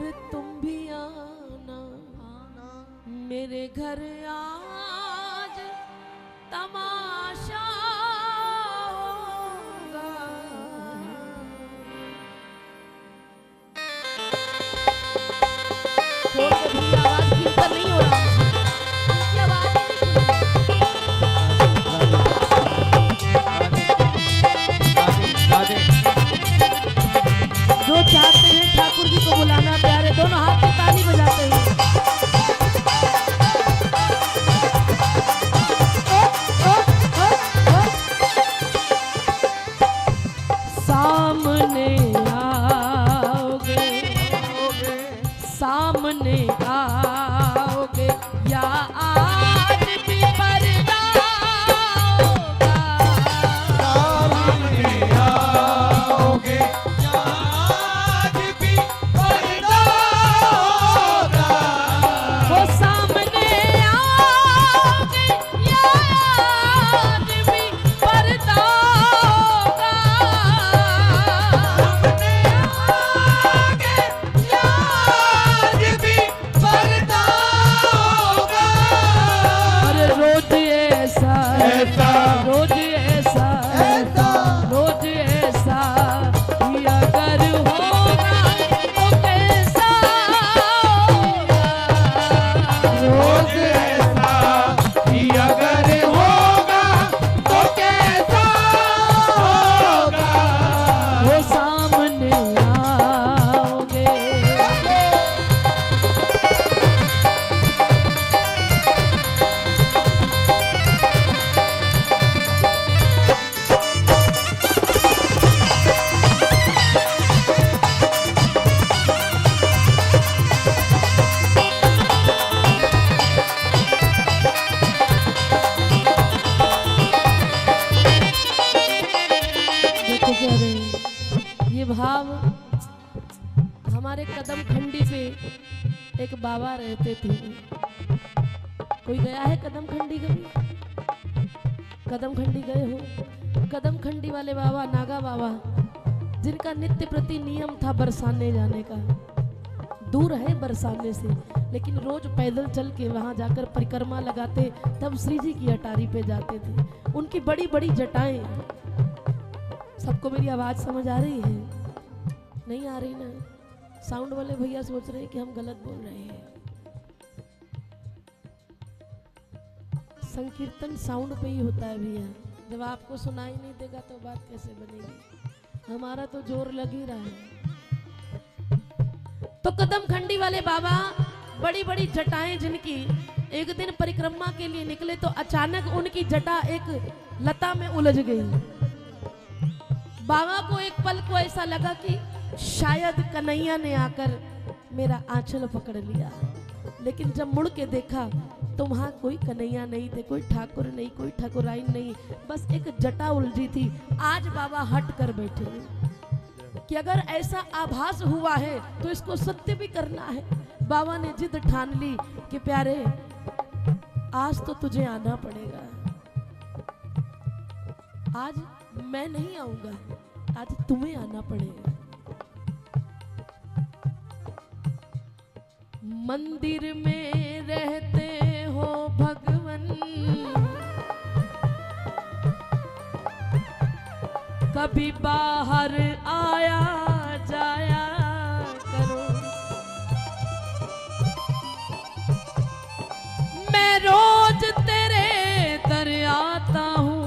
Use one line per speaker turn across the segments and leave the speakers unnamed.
और तुम भी आना मेरे घर आज तमाशा होगा। आवाज कीर्तन नहीं हो रहा, आवाज जो चाहते हैं ठाकुर जी को बुलाना प्यारे दोनों हाथ में ताली बजाते हैं। सामने आओगे, सामने आओगे या आज भी पर्दा होगा।
सामने आओगे या आज भी पर्दा होगा।
वो सामने आओगे या आज भी पर्दा होगा।
सामने आओगे या आज भी पर्दा होगा।
अरे रोज ऐसा रोज ऐसा रोज ऐसा ही अगर होगा तो कैसा होगा।
रोज ऐसा ही अगर होगा तो कैसा होगा।
वो सामने आओगे। देखो क्या रहे ये भाव। हमारे कदम खंडी पे एक बाबा रहते थे। कोई गया है कदम खंडी कभी? कदम खंडी गए हो? कदम खंडी वाले बाबा नागा बाबा जिनका नित्य प्रति नियम था बरसाने जाने का। दूर है बरसाने से लेकिन रोज पैदल चल के वहां जाकर परिक्रमा लगाते, तब श्री जी की अटारी पे जाते थे। उनकी बड़ी बड़ी जटाएं। सबको मेरी आवाज समझ आ रही है? नहीं आ रही ना? साउंड वाले भैया सोच रहे हैं कि हम गलत बोल रहे हैं। संकीर्तन साउंड पे ही होता है भैया। जब आपको सुनाई नहीं देगा तो बात कैसे बनेगी? हमारा तो जोर लग ही रहा है। तो कदम खंडी वाले बाबा बड़ी बड़ी जटाएं जिनकी, एक दिन परिक्रमा के लिए निकले तो अचानक उनकी जटा एक लता में उलझ गई। बाबा को एक पल को ऐसा लगा कि शायद कन्हैया ने आकर मेरा आंचल पकड़ लिया। लेकिन जब मुड़ के देखा तो वहां कोई कन्हैया नहीं थे, कोई ठाकुर नहीं, कोई ठाकुराइन नहीं, बस एक जटा उलझी थी। आज बाबा हट कर बैठे कि अगर ऐसा आभास हुआ है तो इसको सत्य भी करना है। बाबा ने जिद ठान ली कि प्यारे आज तो तुझे आना पड़ेगा। आज मैं नहीं आऊंगा, आज तुम्हें आना पड़ेगा। मंदिर में रहते हो भगवन, कभी बाहर आया जाया करो। मैं रोज तेरे दर आता हूँ।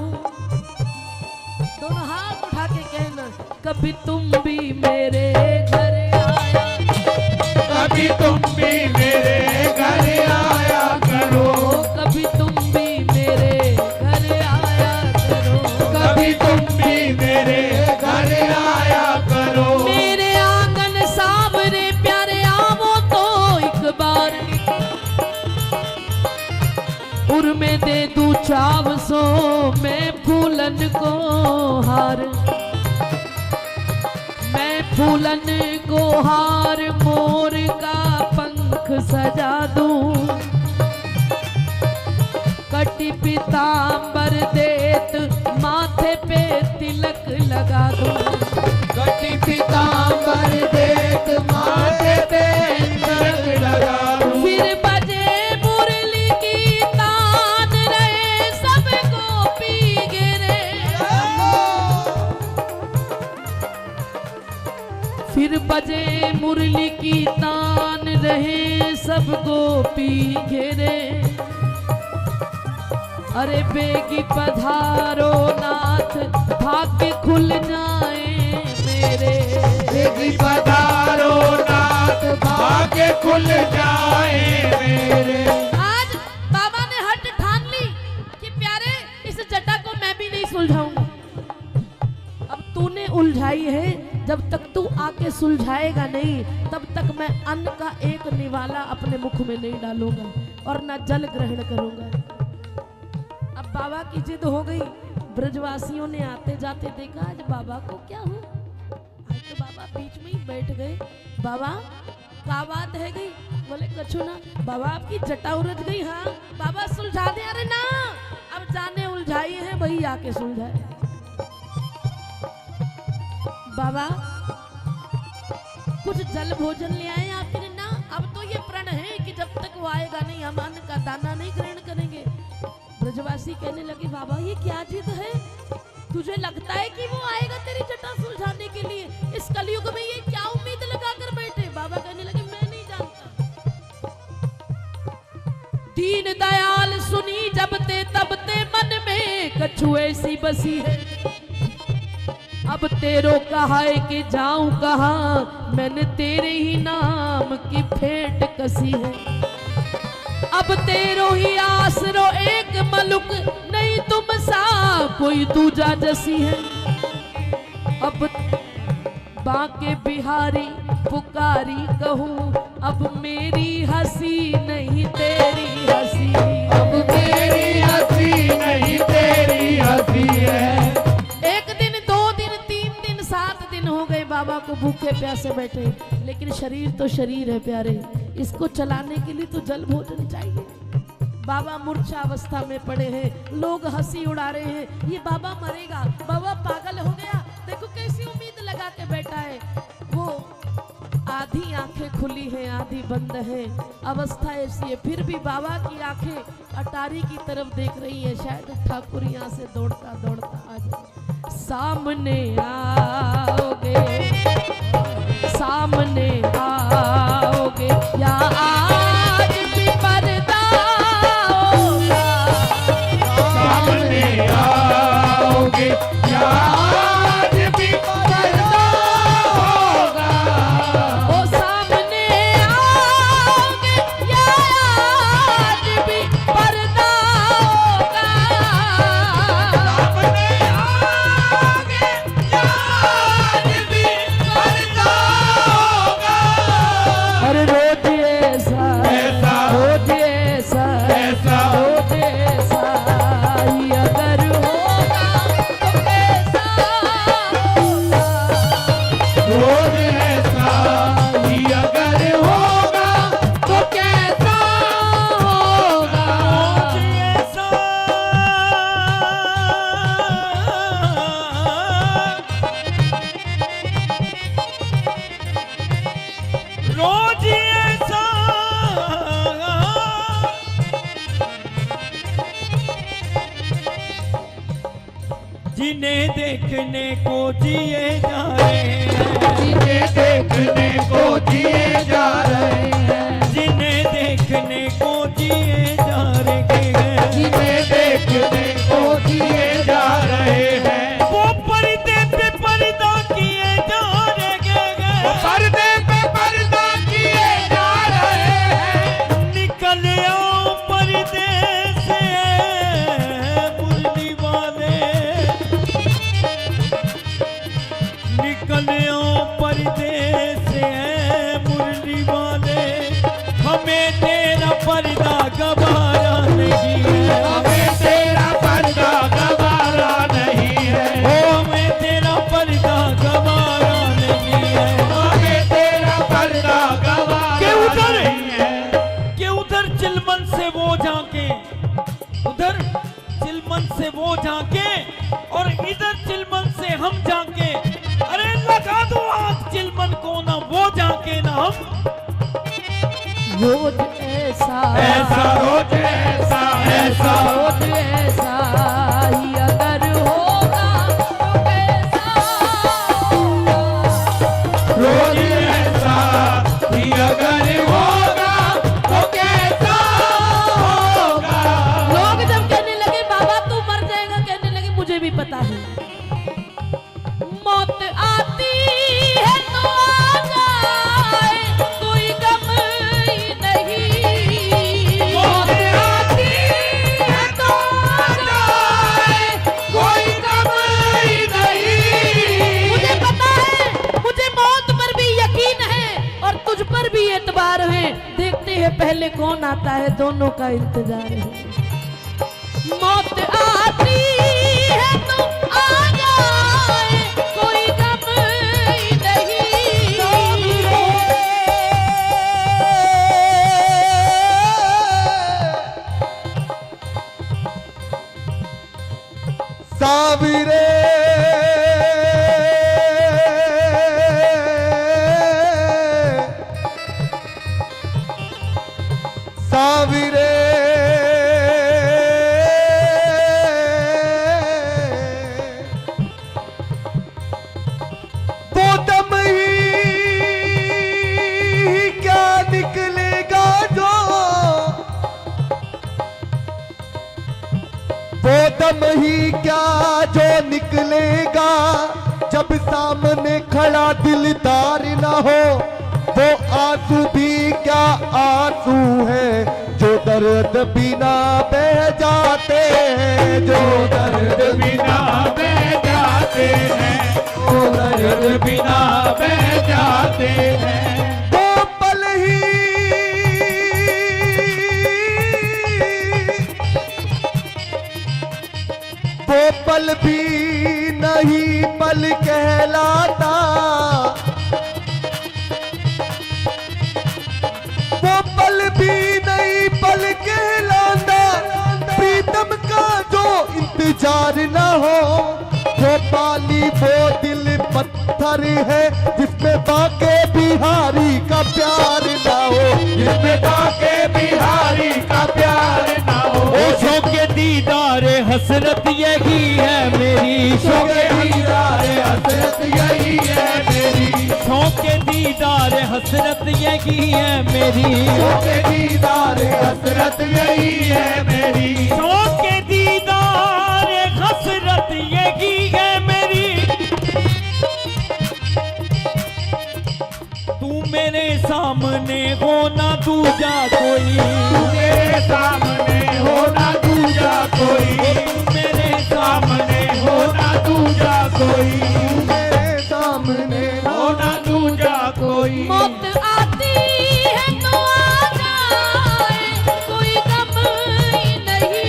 दोनों हाथ उठा के कहना, कभी तुम भी मेरे घर आया,
कभी तुम भी मेरे घर आया करो।
कभी तुम भी मेरे घर आया करो।
कभी तुम भी मेरे घर आया करो।
मेरे आंगन सावरे प्यारे आवो तो एक बार, उर में दे दूं चाव सो मैं फूलन को हार। मैं फूलन को हार मोर का पंख सजा दूं। कटी पीतांबर देत माथे पे तिलक लगा दूं।
कटी पीतांबर देत माथे पे
फिर बजे मुरली की तान, रहे सब गोपी घेरे। अरे बेगी पधारो नाथ, भाग्य खुल जाए मेरे।
बेगी पधारो नाथ, भाग्य खुल जाए मेरे।
आज बाबा ने हट ठान ली कि प्यारे इस जटा को मैं भी नहीं सुलझाऊंगा। अब तूने उलझाई है, जब तक तू आके सुलझाएगा नहीं तब तक मैं अन्न का एक निवाला अपने मुख में नहीं डालूंगा और ना जल ग्रहण करूंगा। अब बाबा की जिद हो गई। ब्रजवासियों ने आते जाते देखा आज बाबा को क्या हो। आज तो बाबा बीच में ही बैठ गए। बाबा क्या बात है गई? बोले कछु ना बाबा, आपकी जटा उलझ गई। हाँ बाबा सुलझा दे। अरे ना, अब जाने उलझाई है वही आके सुलझाए। बाबा कुछ जल भोजन ले आए आपके लिए? ना, अब तो ये प्रण है कि जब तक वो आएगा नहीं हम अन्न का दाना नहीं ग्रहण करेंगे। ब्रजवासी कहने लगे बाबा ये क्या जिद है? तुझे लगता है कि वो आएगा तेरी जटा सुलझाने के लिए? इस कलयुग में ये क्या उम्मीद लगा कर बैठे? बाबा कहने लगे मैं नहीं जानता। दीन दयाल सुनी जबते तबते मन में कछु ऐसी बसी है। अब तेरो कहा है कि जाऊं कहां, मैंने तेरे ही नाम की फेंट कसी है। अब तेरो ही आसरो एक मलुक, नहीं तुम सा कोई दूजा जसी है। अब बांके बिहारी पुकारी कहूं, अब मेरी हंसी नहीं तेरी हंसी।
अब मेरी हंसी नहीं तेरी हंसी है।
एक दिन, 2 दिन, 3 दिन, 7 दिन हो गए बाबा को भूखे प्यासे बैठे, लेकिन शरीर तो शरीर है प्यारे, इसको चलाने के लिए तो जल भोजन चाहिए। बाबा मूर्छा अवस्था में पड़े हैं, लोग हंसी उड़ा रहे हैं, ये बाबा मरेगा, बाबा पागल हो गया। देखो कैसी उम्मीद लगा के बैठा है। वो आधी आंखें खुली हैं, आधी बंद है, अवस्था ऐसी है। फिर भी बाबा की आंखें अटारी की तरफ देख रही है। शायद ठाकुर यहाँ से दौड़ता दौड़ता आ जाए। सामने आओगे, सामने आओगे या आज भी पर्दा होगा।
सामने आओगे या आज भी पर्दा होगा।
ओ सामने आओगे या आज भी पर्दा होगा।
सामने आओगे या आज भी पर्दा होगा।
अरे रोज ऐसा रोज ऐसा रोज ऐसा ही अगर होगा तो कैसा होगा।
रोज ऐसा ही अगर होगा तो कैसा होगा।
रोज ऐसा जिन्हें देखने को जिए जा रहे हैं।
जिन्हें देखने को जिए जा रहे हैं।
जिन्हें देखने को जिए जा रहे हैं।
जिन्हें देखने को जिए जा रहे हैं।
वो पर्दे पे पर्दा किए जा रहे हैं।
पर्दे पे पर्दा किए जा रहे हैं।
निकल आओ पर्दे से मुरली वाले। निकल आओ पर्दे से मुरली वाले। हमें तेरा पर्दा गवारा नहीं है।
हमें तेरा पर्दा गवारा नहीं है।
ओ हमें तेरा पर्दा गवारा नहीं है।
हमें तेरा पर्दा गवारा
के उधर
नहीं है।
कि उधर चिलमन से वो झांके, उधर चिलमन से वो झांके और इधर चिलमन से हम झांके। अरे लगा दो आग चिलमन को, ना वो झांके ना हम।
रोज ऐसा
ऐसा रोज ऐसा ऐसा
रोज ऐसा ही अगर होगा तो कैसा होगा।
रोज
आता है दोनों का इंतजार है। मौत आती है तो आ जाए, कोई गम
साविरे साविरे वो दम ही क्या निकलेगा जो, वो दम ही क्या जो निकलेगा जब सामने खड़ा दिलदार ना हो। वो आंसू भी क्या आंसू है जो दर्द बिना बह जाते हैं, जो दर्द बिना बह जाते हैं, जो दर्द बिना बह जाते हैं। वो पल ही वो पल भी नहीं पल कहलाता, वो पल भी नहीं पल कहलाता। प्रीतम का जो इंतजार न हो, वो पाली वो दिल पत्थर है जिसमें बाके बिहारी का प्यार ना हो, जिसमें बाके बिहारी का प्यार ना हो।
ओशों के दीदार हसरत यही है मेरी,
शौके दीदार हसरत यही है मेरी,
शौके दीदार हसरत यही है मेरी,
शौके दीदार हसरत यही है मेरी,
शौके दीदार हसरत यही है मेरी। तू मेरे सामने हो ना दूजा कोई,
मेरे सामने हो ना दूजा कोई,
तू मेरे सामने
हो ना दूजा कोई, मेरे सामने हो ना दूजा कोई।
मौत आती है तो आ जाए, कोई गम नहीं।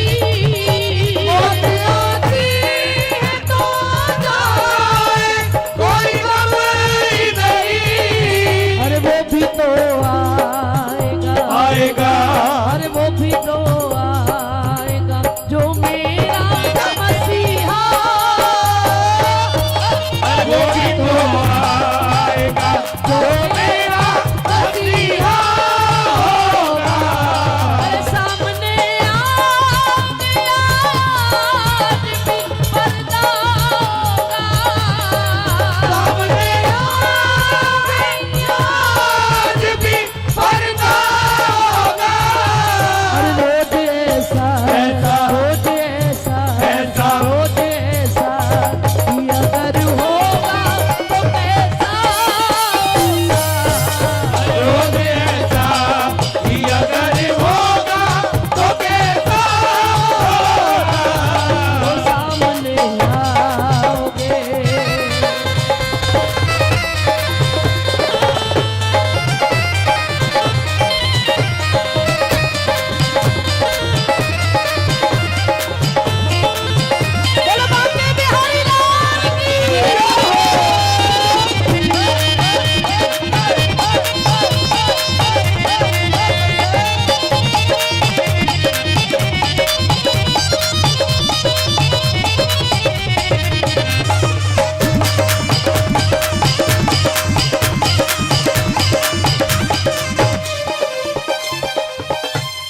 मौत आती है तो आ जाए, कोई गम नहीं।
अरे वो भी तो आएगा,
आएगा,
अरे वो भी तो आएगा जो मेरा मसीहा।
वो भी तो आएगा जो मेरा मसीहा होगा।
अरे सामने आ गया आज भी पर्दा होगा,
सामने आ गया आज भी पर्दा होगा।
अरे रोज ऐसा
ऐसा,
रोज ऐसा
ऐसा,
रोज ऐसा कि अगर होगा तो कैसा होगा।
रोज ऐसा कि अगर होगा तो कैसा होगा।
वो सामने आओगे, बोलो बाके बिहारी लाल की।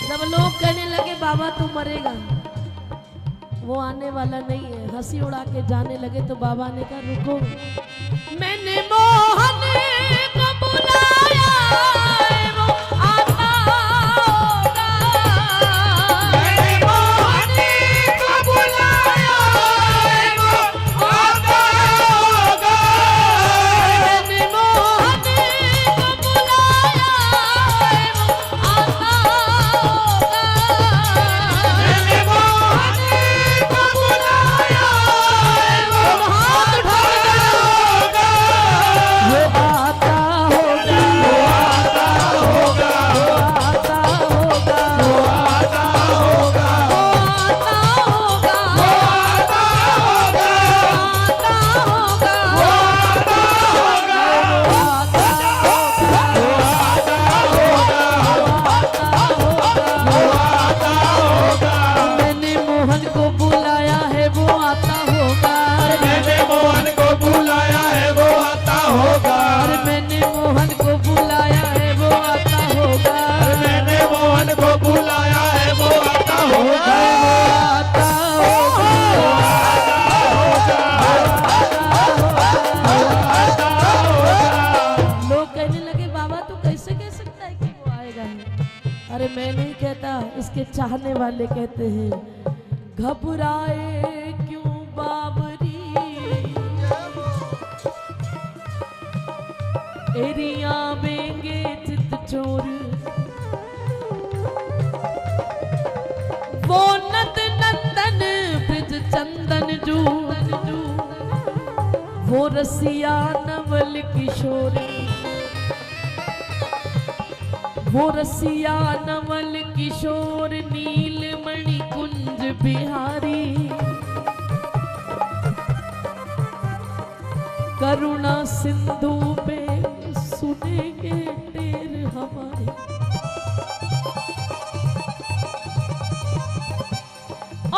जब लोग कहने लगे बाबा तू मरेगा, वो आने वाला नहीं है, हंसी उड़ा के जाने लगे तो बाबा ने कहा रुको, मैंने मोहन को बुलाया है, वो आता होगा।
मैंने मोहन को बुलाया है, वो आता होगा।
मैंने मोहन को बुलाया है, वो आता होगा।
मैंने मोहन को बुलाया है, वो
हाथ उठा के
आता होगा।
ये मैं नहीं कहता, इसके चाहने वाले कहते हैं, घबराए क्यों बाबरी, एरिया बेंगे चित चोर, वो नद नंदन ब्रिज चंदन जू, वो रसिया नवल किशोर, वो रसिया नवल किशोर, नीलमणि कुंज बिहारी, करुणा सिंधु पे सुनेंगे टेर हमारे,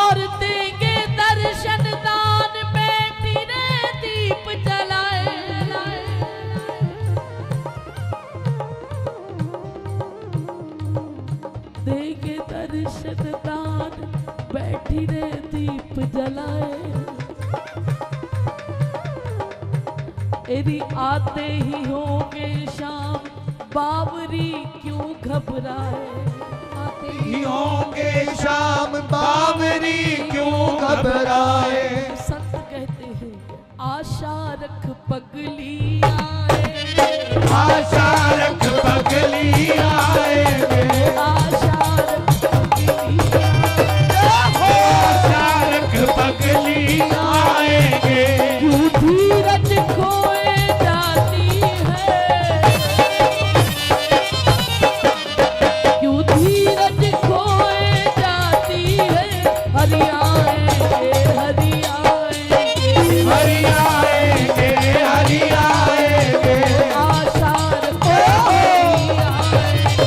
और देंगे दर्शन दान, बैठी रे दीप जलाए, देंगे दर्शन दान, बैठी रे दीप जलाए, यदि आते ही होंगे शाम, बावरी क्यों घबराए, आते ही
होंगे शाम, बावरी क्यों घबराए।
संत कहते हैं, आशा रख पगली आए,
आशा रख पगली आएंगे,
आशा रख पगली आए,
आशा रख पगली आएंगे।
क्यों धीरज खोए जाती है, क्यों धीरज खोए जाती है, हरि आएंगे, हरि आएंगे,
हरि आएंगे, हरि आएंगे,
आशा रख पगली आएंगे,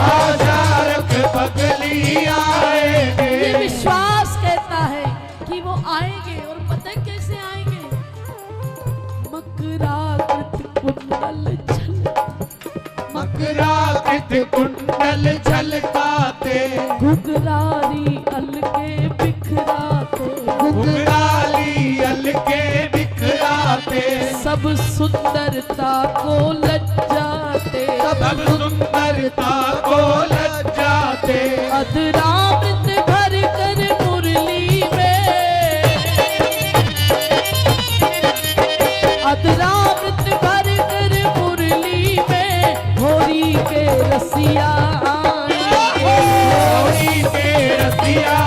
आशा रख पगली आएंगे।
ये विश्वास कहता है कि वो आएंगे, और पता है कैसे आएंगे, मकराकृत कुंडल छल,
मकराकृत कुंडल झलकाते,
घुघरारी अलके बिखराते,
घुघराली अलके बिखराते,
सब सुंदरता को लज्जाते,
सब सुंदरता को लज्जाते।
अधरामृत भर कर मुरली में, अधरामृत भर कर मुरली में, होरी के रसिया आएंगे,
होरी के रसिया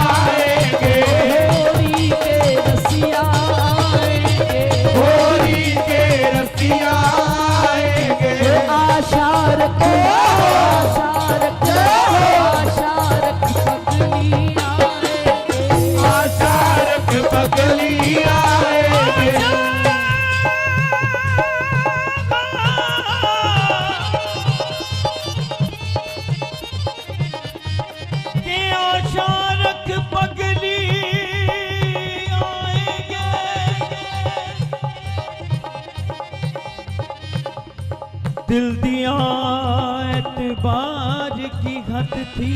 आएंगे,
होरी के रसिया आएंगे,
होरी के रसिया आएंगे।
आशा रखो, आशा रखो, आशा रख पगली आएंगे,
आशा रख पगली आएंगे।
के आशा रख पगली आएंगे, दिल दिया एतबार की हद थी,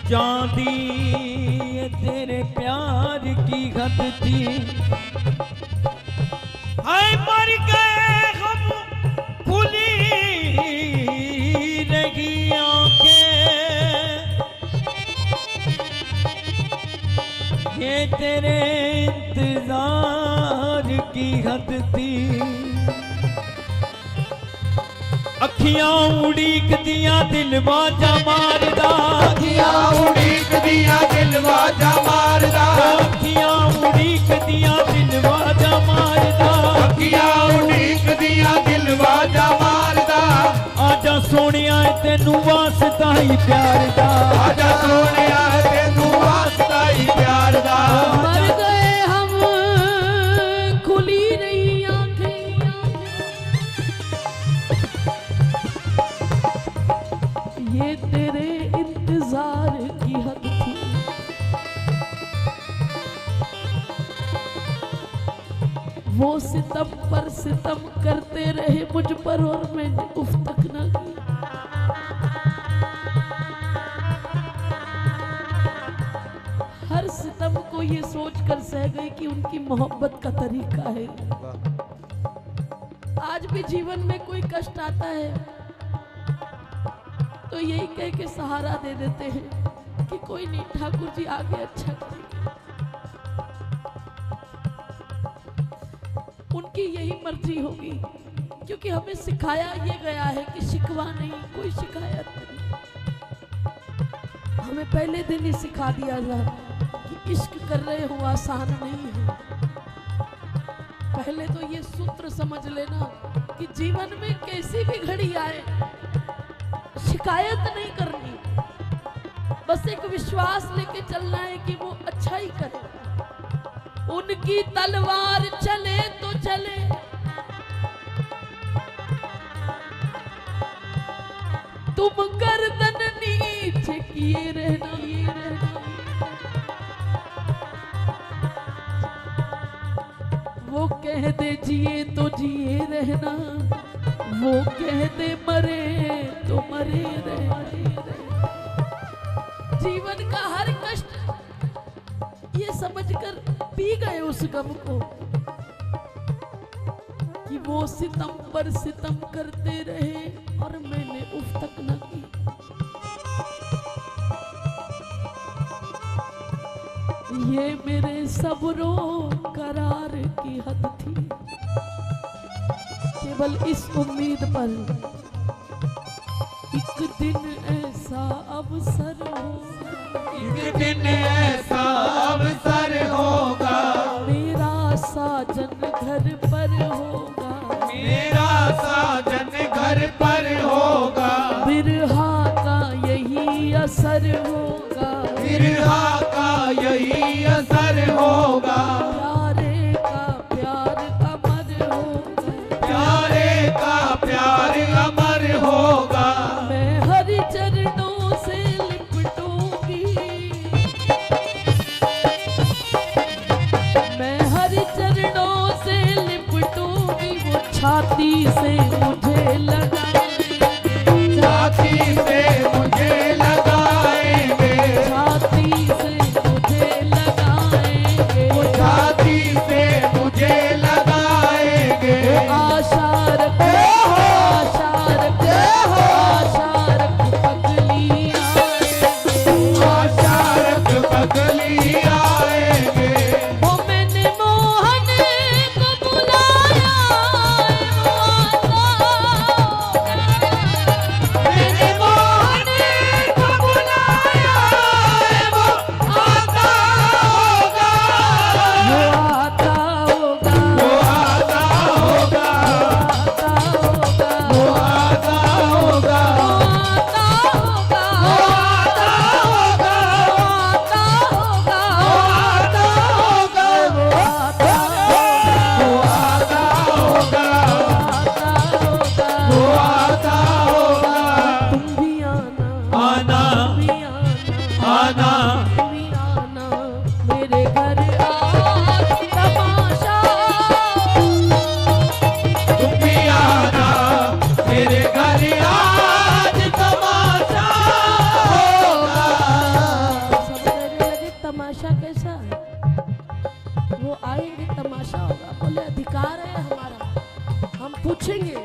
चांदी ये तेरे प्यार की हद थी, हाय मर गए हम खुली रही आंखें, ये तेरे इंतजार की हद थी, अखियां उड़ीक दिया दिल बाजा मारदा,
अखियां उड़ीक दिया दिल बाजा मारदा,
अखियां उड़ीक दिया दिल बाजा मारदा,
अखियां उड़ीक दिया दिल बाजा मारदा।
आजा सोनिया तेनू वास्ता ही प्यार दा,
आजा सोनिया तेनू वास्ता ही प्यार दा।
मर गए हम खुली रही आंखें, ये तेरे इंतजार की हद थी, वो सितम पर सितम करते रहे मुझ पर, और मैंने उफ तक न की। हर सितम को ये सोचकर सह गई कि उनकी मोहब्बत का तरीका है। आज भी जीवन में कोई कष्ट आता है तो यही कह के सहारा दे देते हैं कि कोई नहीं, ठाकुर जी आगे अच्छा करेंगे। उनकी यही मर्जी होगी, क्योंकि हमें सिखाया ये गया है कि शिकवा नहीं, कोई शिकायत नहीं। हमें पहले दिन ही सिखा दिया था कि इश्क कर रहे हो आसान नहीं है। पहले तो ये सूत्र समझ लेना कि जीवन में कैसी भी घड़ी आए शिकायत नहीं करनी, बस एक विश्वास लेके चलना है कि वो अच्छा ही करेगा। उनकी तलवार चले तो चले, तुम गर्दन नीचे किए रहना। वो कह दे जिए तो जिए रहना, वो कह दे मरे तो मरे रहना। जीवन का हर कष्ट ये समझकर पी गए उस गम को कि वो सितम पर सितम करते रहे और मैंने उफ तक न की। ये मेरे सब्रो करार की हद थी, केवल इस उम्मीद पर एक दिन ऐसा अवसर होगा,
एक दिन ऐसा अवसर होगा,
मेरा साजन घर पर होगा,
मेरा साजन घर पर होगा,
बिरहा का यही असर होगा,
बिरहा का यही असर होगा,
प्यारे का प्यार अमर होगा,
प्यारे का प्यार अमर होगा।
मैं हरि चरणों से लिपटूंगी, मैं हरि चरणों से लिपटूंगी। वो छाती से मुझे लगाएंगे,
छाती से मुझे लगाएंगे,
छाती से मुझे लगाएंगे,
वो छाती से मुझे लगाएंगे।
आशा रख, आशा रख, आशा रख पगली आएंगे,
आशा रख पगली आएंगे।
वो मैंने मोहन को बुलाया,
मैंने मोहन को बुलाया, वो आता होगा,
वो आता होगा,
वो आता होगा,
आता होगा,
वो आता होगा,
आता होगा,
वो आता होगा,
आता होगा,
आता होगा,
वो आता
वो आता होगा, वो आता होगा।
तुम भी आना,
आना,
तुम भी आना,
आना,
तुम भी आना मेरे घर आज तमाशा,
तुम भी आना मेरे घर आज तमाशा होगा।
सब कहने लगे तमाशा कैसा है? वो आएंगे तमाशा होगा। बोले अधिकार है हमारा, हम पूछेंगे।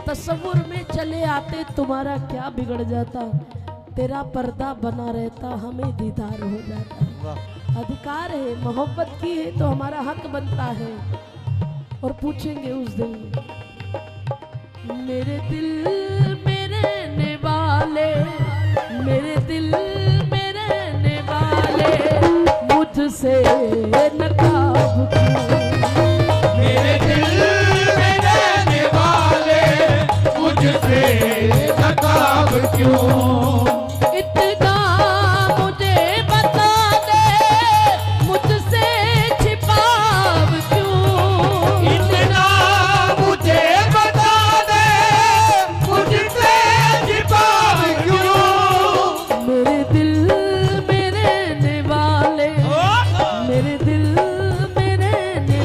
तस्वुर में चले आते तुम्हारा क्या बिगड़ जाता, तेरा पर्दा बना रहता हमें दीदार हो जाता। अधिकार है, मोहब्बत की है तो हमारा हक बनता है। और पूछेंगे उस दिन, मेरे दिल में रहने वाले, मेरे दिल में रहने वाले, मुझसे नकाब क्यों?
मेरे दिल में रहने वाले मुझसे नकाब क्यों?
इतना मुझे बता दे, मुझसे छिपाव क्यों?
इतना मुझे बता दे मुझसे छिपाव क्यों?
मेरे दिल में रहने वाले, मेरे दिल में रहने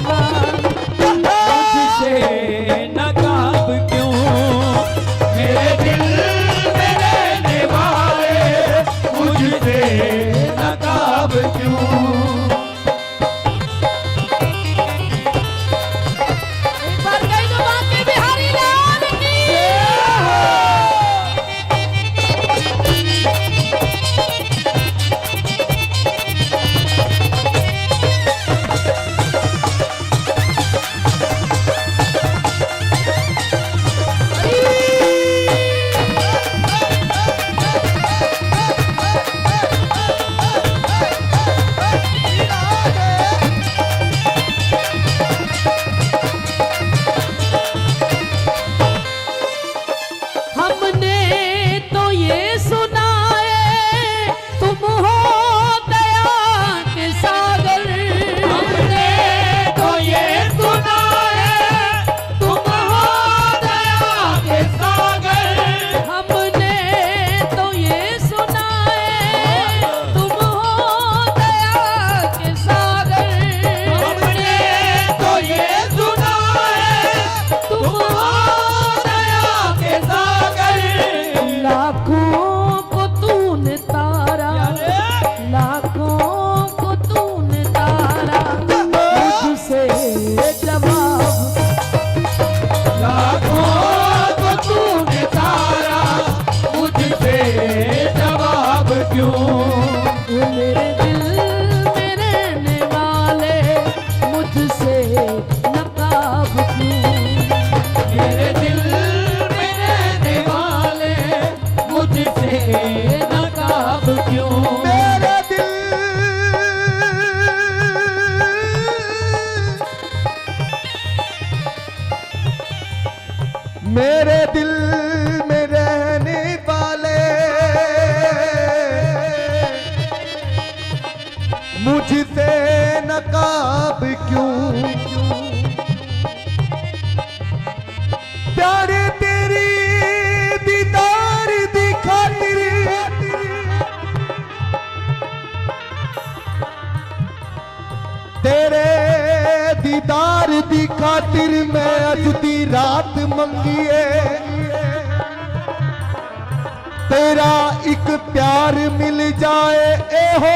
नकाब क्यों?
मेरे दिल में रहने वाले मुझसे नकाब क्यों?
मेरे दिल मेरे दिल में रहने वाले मुझसे नकाब क्यों? प्यारे तेरी दीदार दी खातिर तेरे दीदार दी खातिर मैं अज दी रात मंगीए तेरा एक प्यार मिल जाए ए हो